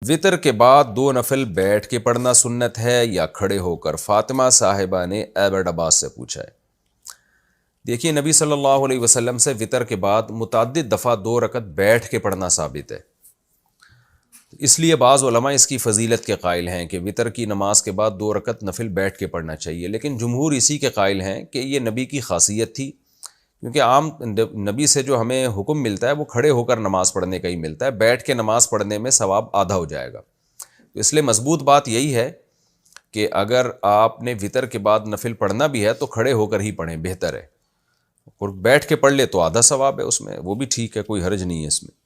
وطر کے بعد 2 نفل بیٹھ کے پڑھنا سنت ہے یا کھڑے ہو کر؟ فاطمہ صاحبہ نے ایبٹ عباس سے پوچھا ہے۔ دیکھیے، نبی صلی اللہ علیہ وسلم سے وطر کے بعد متعدد دفعہ 2 رکعت بیٹھ کے پڑھنا ثابت ہے۔ اس لیے بعض علماء اس کی فضیلت کے قائل ہیں کہ وطر کی نماز کے بعد 2 رکعت نفل بیٹھ کے پڑھنا چاہیے، لیکن جمہور اسی کے قائل ہیں کہ یہ نبی کی خاصیت تھی، کیونکہ عام نبی سے جو ہمیں حکم ملتا ہے وہ کھڑے ہو کر نماز پڑھنے کا ہی ملتا ہے، بیٹھ کے نماز پڑھنے میں ثواب آدھا ہو جائے گا۔ تو اس لیے مضبوط بات یہی ہے کہ اگر آپ نے وطر کے بعد نفل پڑھنا بھی ہے تو کھڑے ہو کر ہی پڑھیں، بہتر ہے، اور بیٹھ کے پڑھ لے تو آدھا ثواب ہے اس میں، وہ بھی ٹھیک ہے، کوئی حرج نہیں ہے اس میں۔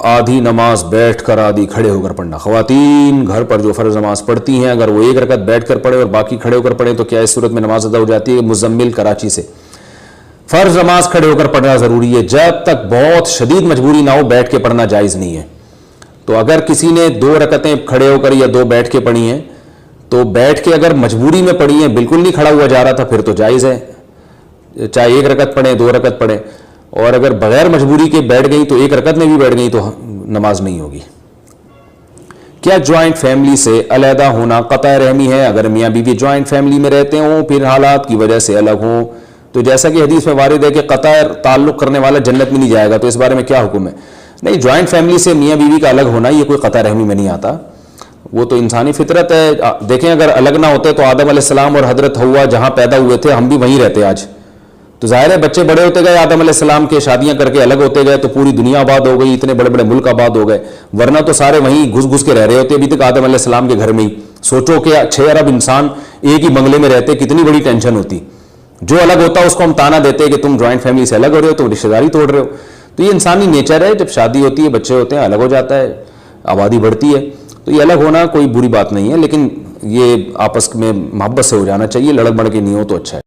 آدھی نماز بیٹھ کر آدھی کھڑے ہو کر پڑھنا۔ خواتین گھر پر جو فرض نماز پڑھتی ہیں، اگر وہ 1 رکعت بیٹھ کر پڑھے اور باقی کھڑے ہو کر پڑھیں تو کیا اس صورت میں نماز ادا ہو جاتی ہے؟ مزمل کراچی سے۔ فرض نماز کھڑے ہو کر پڑھنا ضروری ہے، جب تک بہت شدید مجبوری نہ ہو بیٹھ کے پڑھنا جائز نہیں ہے۔ تو اگر کسی نے 2 رکعتیں کھڑے ہو کر یا 2 بیٹھ کے پڑھی ہیں تو بیٹھ کے اگر مجبوری میں پڑھی ہیں، بالکل نہیں کھڑا ہوا جا رہا تھا، پھر تو جائز ہے، چاہے 1 رکعت پڑھیں 2 رکعت پڑھیں، اور اگر بغیر مجبوری کے بیٹھ گئی تو 1 رکعت میں بھی بیٹھ گئی تو نماز نہیں ہوگی۔ کیا جوائنٹ فیملی سے علیحدہ ہونا قطع رحمی ہے؟ اگر میاں بیوی جوائنٹ فیملی میں رہتے ہوں پھر حالات کی وجہ سے الگ ہوں تو جیسا کہ حدیث میں وارد ہے کہ قطع تعلق کرنے والا جنت میں نہیں جائے گا، تو اس بارے میں کیا حکم ہے؟ نہیں، جوائنٹ فیملی سے میاں بیوی کا الگ ہونا یہ کوئی قطع رحمی میں نہیں آتا، وہ تو انسانی فطرت ہے۔ دیکھیں، اگر الگ نہ ہوتے تو آدم علیہ السلام اور حضرت حوا جہاں پیدا ہوئے تھے ہم بھی وہیں رہتے آج، تو ظاہر ہے بچے بڑے ہوتے گئے، آدم علیہ السلام کے شادیاں کر کے الگ ہوتے گئے تو پوری دنیا آباد ہو گئی، اتنے بڑے بڑے ملک آباد ہو گئے، ورنہ تو سارے وہیں گھس گھس کے رہ رہے ہوتے ابھی تک آدم علیہ السلام کے گھر میں ہی۔ سوچو کہ 6 ارب انسان ایک ہی بنگلے میں رہتے، کتنی بڑی ٹینشن ہوتی۔ جو الگ ہوتا اس کو ہم تانا دیتے کہ تم جوائنٹ فیملی سے الگ ہو رہے ہو، تم رشتہ داری توڑ رہے ہو۔ تو یہ انسانی نیچر ہے، جب شادی ہوتی ہے، بچے ہوتے ہیں، الگ ہو جاتا ہے، آبادی بڑھتی ہے، تو یہ الگ ہونا کوئی بری بات نہیں ہے، لیکن یہ آپس میں محبت سے ہو جانا چاہیے، لڑک بڑھ کے نہیں ہو تو اچھا ہے۔